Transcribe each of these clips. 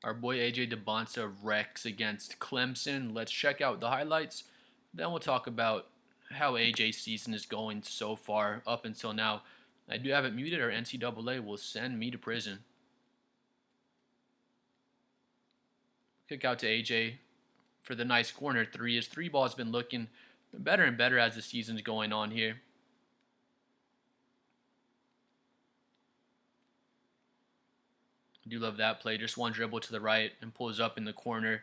Our boy AJ Dybantsa wrecks against Clemson. Let's check out the highlights. Then we'll talk about how AJ's season is going so far up until now. I do have it muted, or NCAA will send me to prison. Kick out to AJ for the nice corner three. His three ball has been looking better and better as the season's going on here. I do love that play. Just one dribble to the right and pulls up in the corner.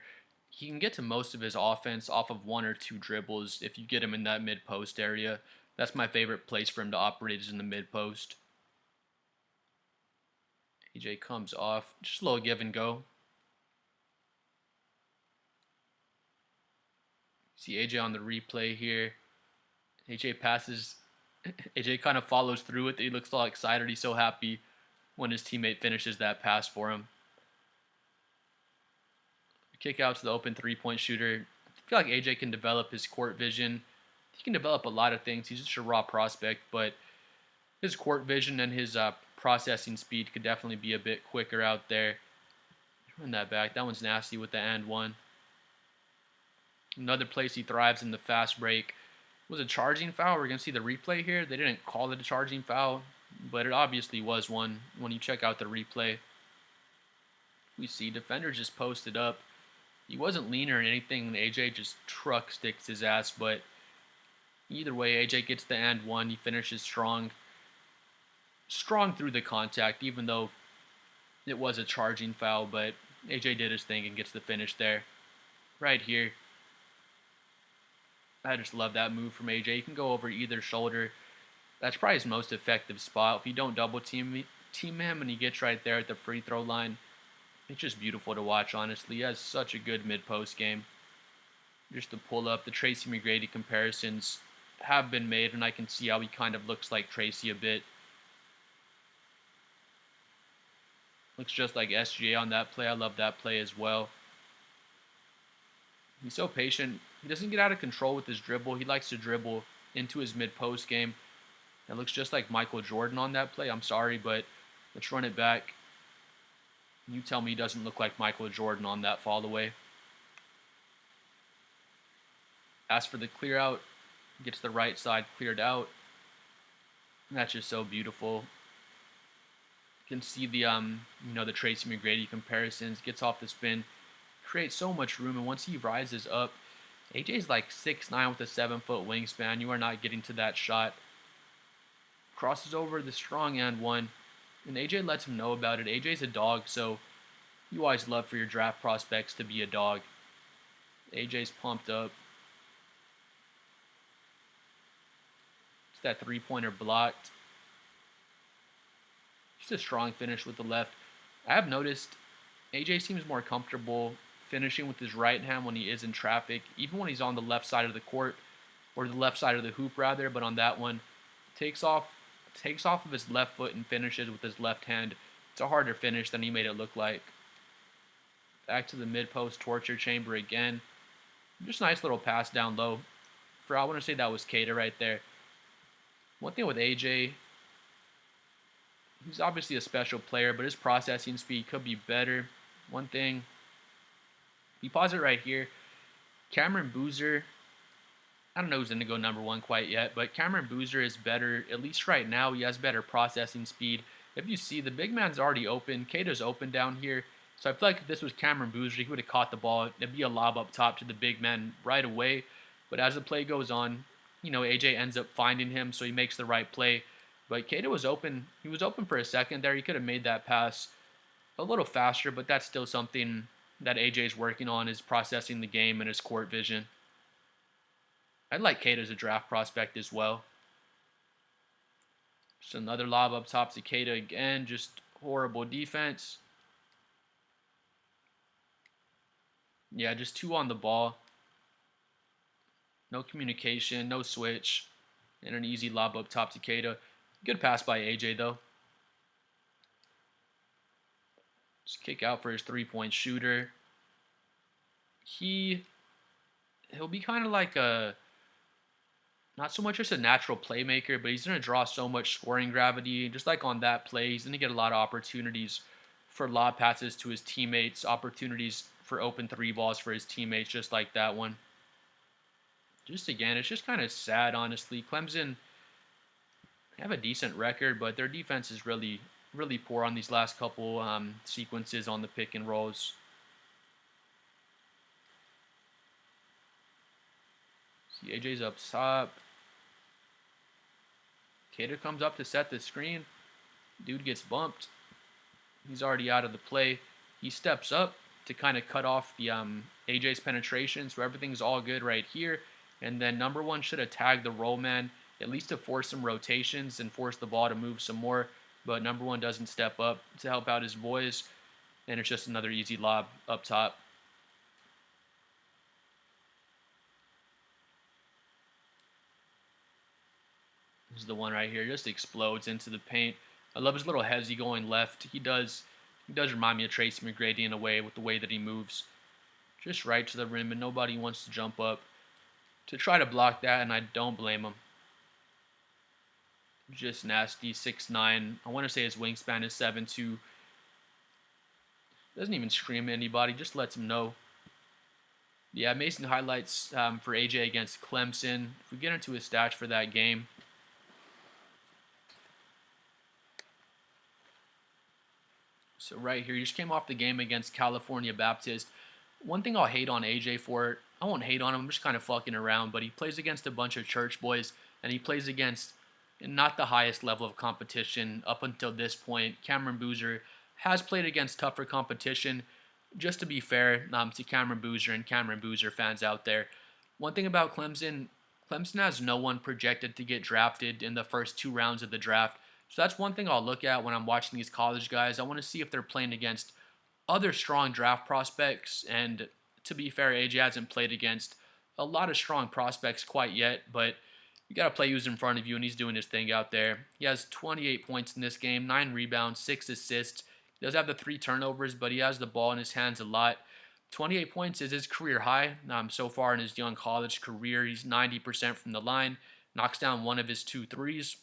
He can get to most of his offense off of one or two dribbles if you get him in that mid post area. That's my favorite place for him to operate, is in the mid post. AJ comes off. Just a little give and go. See AJ on the replay here. AJ passes. AJ kind of follows through with it. He looks all excited. He's so happy when his teammate finishes that pass for him. Kick out to the open three-point shooter. I feel like AJ can develop his court vision. He can develop a lot of things. He's just a raw prospect, but his court vision and his processing speed could definitely be a bit quicker out there. Run that back. That one's nasty with the and one. Another place he thrives in the fast break. Was a charging foul. We're going to see the replay here. They didn't call it a charging foul, but it obviously was one when you check out the replay. We see defender just posted up. He wasn't lean or anything. AJ just truck sticks his ass, but either way, AJ gets the and one. He finishes strong through the contact, even though it was a charging foul, but AJ did his thing and gets the finish there. Right here. I just love that move from AJ. You can go over either shoulder. That's probably his most effective spot. If you don't double team him and he gets right there at the free throw line, it's just beautiful to watch, honestly. He has such a good mid-post game. Just the pull-up, the Tracy McGrady comparisons have been made, and I can see how he kind of looks like Tracy a bit. Looks just like SGA on that play. I love that play as well. He's so patient. He doesn't get out of control with his dribble. He likes to dribble into his mid-post game. It looks just like Michael Jordan on that play. I'm sorry, but let's run it back. You tell me he doesn't look like Michael Jordan on that fall away. Asks for the clear out. Gets the right side cleared out. And that's just so beautiful. You can see the the Tracy McGrady comparisons. Gets off the spin. Creates so much room, and once he rises up, AJ's like 6'9" with a 7-foot wingspan. You are not getting to that shot. Crosses over the strong and one. And AJ lets him know about it. AJ's a dog, so you always love for your draft prospects to be a dog. AJ's pumped up. It's that three-pointer blocked. Just a strong finish with the left. I have noticed AJ seems more comfortable finishing with his right hand when he is in traffic, even when he's on the left side of the court, or the left side of the hoop rather, but on that one, takes off of his left foot and finishes with his left hand. It's a harder finish than he made it look like. Back to the mid-post torture chamber again. Just a nice little pass down low. I want to say that was Cade right there. One thing with AJ, he's obviously a special player, but his processing speed could be better. One thing, if you pause it right here, Cameron Boozer, I don't know who's going to go number one quite yet, but Cameron Boozer is better, at least right now. He has better processing speed. If you see, the big man's already open. Cade's open down here. So I feel like if this was Cameron Boozer, he would have caught the ball. It'd be a lob up top to the big man right away. But as the play goes on, AJ ends up finding him, so he makes the right play. But Cade was open. He was open for a second there. He could have made that pass a little faster, but that's still something that AJ's working on, is processing the game and his court vision. I'd like Cade as a draft prospect as well. Just another lob up top to Cade again. Just horrible defense. Yeah, just two on the ball. No communication, no switch. And an easy lob up top to Cade. Good pass by AJ though. Just kick out for his three-point shooter. He'll be kind of like not so much just a natural playmaker, but he's going to draw so much scoring gravity. Just like on that play, he's going to get a lot of opportunities for lob passes to his teammates, opportunities for open three balls for his teammates, just like that one. Just again, it's just kind of sad, honestly. Clemson have a decent record, but their defense is really, really poor on these last couple sequences on the pick and rolls. See, AJ's up top. Cade comes up to set the screen. Dude gets bumped. He's already out of the play. He steps up to kind of cut off the AJ's penetration, so everything's all good right here. And then number one should have tagged the roll man, at least to force some rotations and force the ball to move some more. But number one doesn't step up to help out his boys, and it's just another easy lob up top. This is the one right here. Just explodes into the paint. I love his little hezzy going left. He does remind me of Tracy McGrady in a way with the way that he moves. Just right to the rim, and nobody wants to jump up to try to block that, and I don't blame him. Just nasty. 6'9". I want to say his wingspan is 7'2". Doesn't even scream at anybody. Just lets him know. Yeah, amazing highlights for AJ against Clemson. If we get into his stats for that game. So right here, he just came off the game against California Baptist. One thing I'll hate on AJ for, I won't hate on him, I'm just kind of fucking around, but he plays against a bunch of church boys, and he plays against not the highest level of competition up until this point. Cameron Boozer has played against tougher competition. Just to be fair to Cameron Boozer and Cameron Boozer fans out there, one thing about Clemson has no one projected to get drafted in the first 2 rounds of the draft. So that's one thing I'll look at when I'm watching these college guys. I want to see if they're playing against other strong draft prospects. And to be fair, AJ hasn't played against a lot of strong prospects quite yet, but you got to play who's in front of you, and he's doing his thing out there. He has 28 points in this game, 9 rebounds, 6 assists. He does have the 3 turnovers, but he has the ball in his hands a lot. 28 points is his career high so far in his young college career. He's 90% from the line, knocks down one of his 2 threes.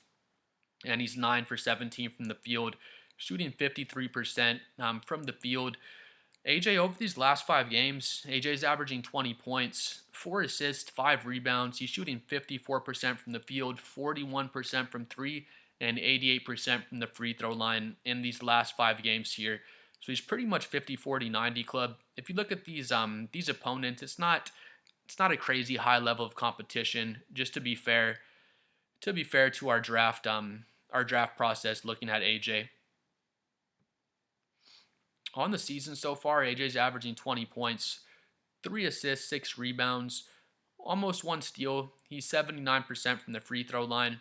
And he's 9 for 17 from the field, shooting 53% from the field. AJ, over these last 5 games, AJ's averaging 20 points, 4 assists, 5 rebounds. He's shooting 54% from the field, 41% from 3, and 88% from the free throw line in these last 5 games here. So he's pretty much 50-40-90 club. If you look at these opponents, it's not a crazy high level of competition. Just to be fair to our draft process, looking at AJ. On the season so far, AJ's averaging 20 points, 3 assists, 6 rebounds, almost 1 steal. He's 79% from the free throw line.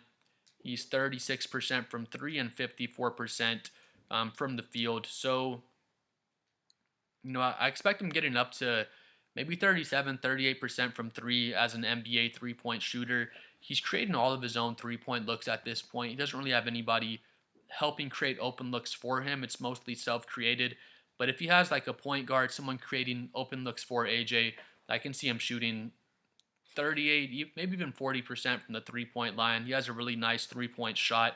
He's 36% from 3 and 54% from the field. So, I expect him getting up to maybe 37, 38% from 3 as an NBA three-point shooter. He's creating all of his own three-point looks at this point. He doesn't really have anybody helping create open looks for him. It's mostly self-created. But if he has like a point guard, someone creating open looks for AJ, I can see him shooting 38, maybe even 40% from the three-point line. He has a really nice three-point shot.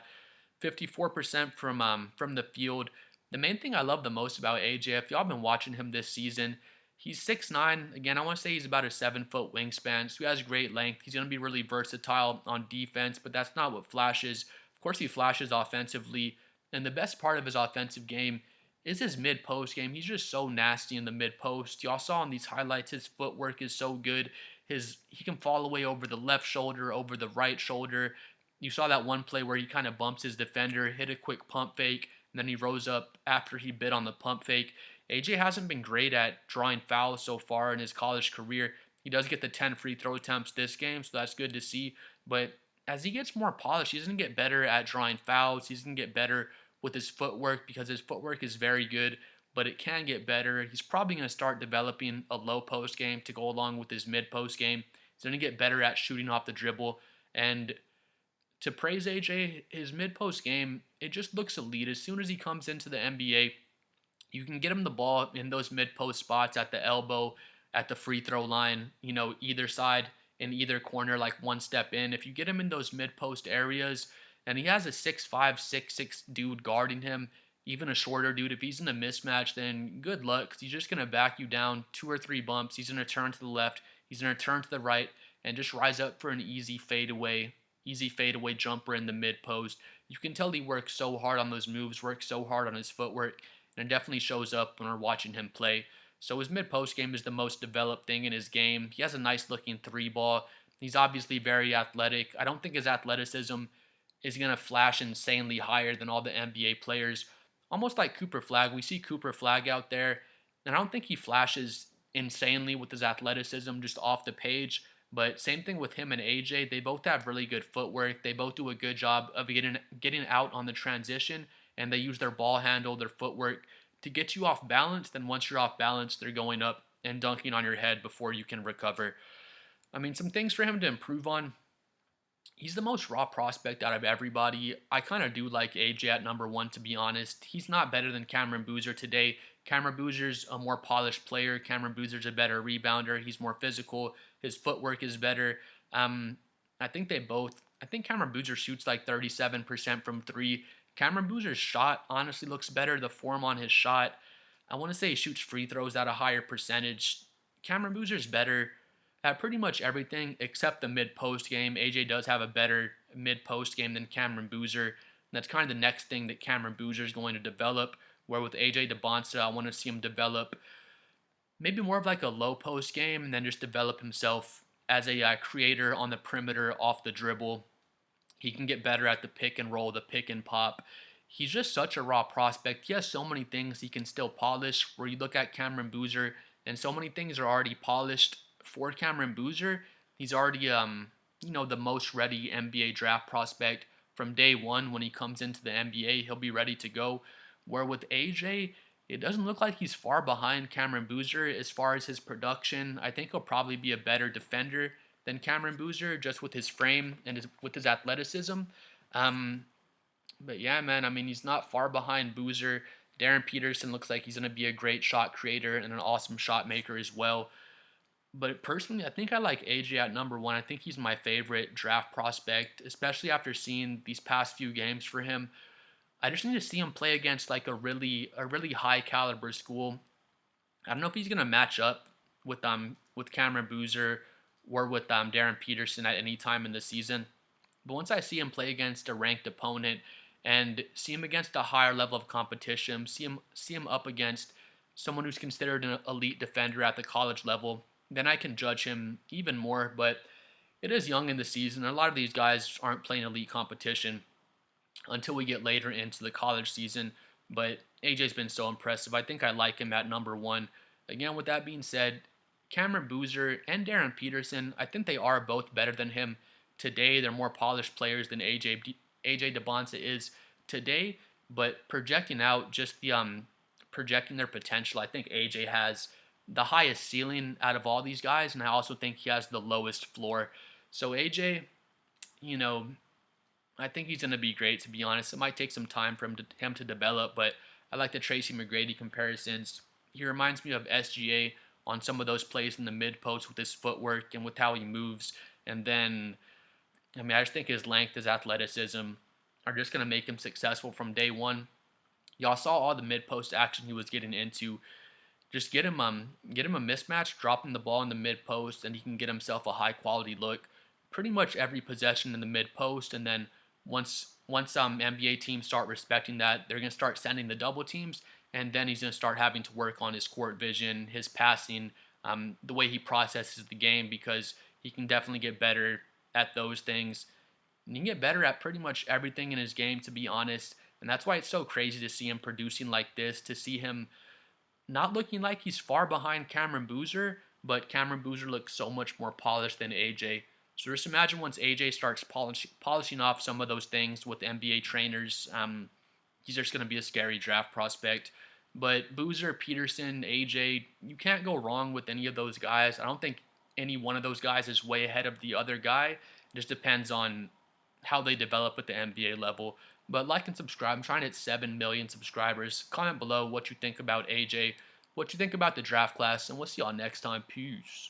54% from the field. The main thing I love the most about AJ, if y'all been watching him this season, he's 6'9". Again, I want to say he's about a 7-foot wingspan, so he has great length. He's going to be really versatile on defense, but that's not what flashes. Of course, he flashes offensively, and the best part of his offensive game is his mid-post game. He's just so nasty in the mid-post. Y'all saw in these highlights, his footwork is so good. He can fall away over the left shoulder, over the right shoulder. You saw that one play where he kind of bumps his defender, hit a quick pump fake, and then he rose up after he bit on the pump fake. AJ hasn't been great at drawing fouls so far in his college career. He does get the 10 free throw attempts this game, so that's good to see. But as he gets more polished, he's going to get better at drawing fouls. He's going to get better with his footwork because his footwork is very good, but it can get better. He's probably going to start developing a low post game to go along with his mid post game. He's going to get better at shooting off the dribble. And to praise AJ, his mid post game, it just looks elite. As soon as he comes into the NBA, you can get him the ball in those mid post spots at the elbow, at the free throw line, either side, in either corner, like one step in. If you get him in those mid post areas, and he has a 6'5", 6'6" dude guarding him, even a shorter dude, if he's in a mismatch, then good luck, because he's just going to back you down 2 or 3 bumps. He's going to turn to the left, he's going to turn to the right, and just rise up for an easy fadeaway jumper in the mid post. You can tell he works so hard on those moves, works so hard on his footwork, and it definitely shows up when we're watching him play. So his mid post game is the most developed thing in his game. He has a nice looking three ball. He's obviously very athletic. I don't think his athleticism is going to flash insanely higher than all the NBA players. Almost like Cooper Flag. We see Cooper Flag out there, and I don't think he flashes insanely with his athleticism just off the page. But same thing with him and AJ. They both have really good footwork. They both do a good job of getting out on the transition, and they use their ball handle, their footwork to get you off balance. Then once you're off balance, they're going up and dunking on your head before you can recover. I mean, some things for him to improve on. He's the most raw prospect out of everybody. I kind of do like AJ at number one, to be honest. He's not better than Cameron Boozer today. Cameron Boozer's a more polished player. Cameron Boozer's a better rebounder. He's more physical. His footwork is better. I think Cameron Boozer shoots like 37% from three. Cameron Boozer's shot honestly looks better. The form on his shot, I want to say he shoots free throws at a higher percentage. Cameron Boozer's better at pretty much everything except the mid-post game. AJ does have a better mid-post game than Cameron Boozer. And that's kind of the next thing that Cameron Boozer is going to develop, where with AJ Dybantsa, I want to see him develop maybe more of like a low-post game and then just develop himself as a creator on the perimeter off the dribble. He can get better at the pick and roll, the pick and pop. He's just such a raw prospect. He has so many things he can still polish, where you look at Cameron Boozer and so many things are already polished for Cameron Boozer. He's already, the most ready NBA draft prospect from day one. When he comes into the NBA, he'll be ready to go. Where with AJ, it doesn't look like he's far behind Cameron Boozer as far as his production. I think he'll probably be a better defender than Cameron Boozer, just with his frame and with his athleticism. But yeah, man, I mean, he's not far behind Boozer. Darren Peterson looks like he's going to be a great shot creator and an awesome shot maker as well. But personally, I think I like AJ at number one. I think he's my favorite draft prospect, especially after seeing these past few games for him. I just need to see him play against like a really high caliber school. I don't know if he's gonna match up with Cameron Boozer or with Darren Peterson at any time in the season. But once I see him play against a ranked opponent and see him against a higher level of competition, see him up against someone who's considered an elite defender at the college level, then I can judge him even more. But it is young in the season. A lot of these guys aren't playing elite competition until we get later into the college season. But AJ's been so impressive. I think I like him at number one. Again, with that being said, Cameron Boozer and Darren Peterson, I think they are both better than him today. They're more polished players than AJ Dybantsa is today. But projecting out, just projecting their potential, I think AJ has the highest ceiling out of all these guys, and I also think he has the lowest floor. So AJ, I think he's going to be great, to be honest. It might take some time for him to develop, but I like the Tracy McGrady comparisons. He reminds me of SGA on some of those plays in the mid-post with his footwork and with how he moves. And then, I just think his length, his athleticism are just going to make him successful from day one. Y'all saw all the mid-post action he was getting into. Just get him a mismatch, drop him the ball in the mid-post, and he can get himself a high-quality look pretty much every possession in the mid-post. And then once NBA teams start respecting that, they're going to start sending the double teams, and then he's going to start having to work on his court vision, his passing, the way he processes the game, because he can definitely get better at those things. And he can get better at pretty much everything in his game, to be honest. And that's why it's so crazy to see him producing like this, to see him not looking like he's far behind Cameron Boozer, but Cameron Boozer looks so much more polished than AJ. So just imagine once AJ starts polishing off some of those things with NBA trainers, he's just going to be a scary draft prospect. But Boozer, Peterson, AJ, you can't go wrong with any of those guys. I don't think any one of those guys is way ahead of the other guy. It just depends on how they develop at the NBA level. But like and subscribe. I'm trying to hit 7 million subscribers. Comment below what you think about AJ, what you think about the draft class, and we'll see y'all next time. Peace.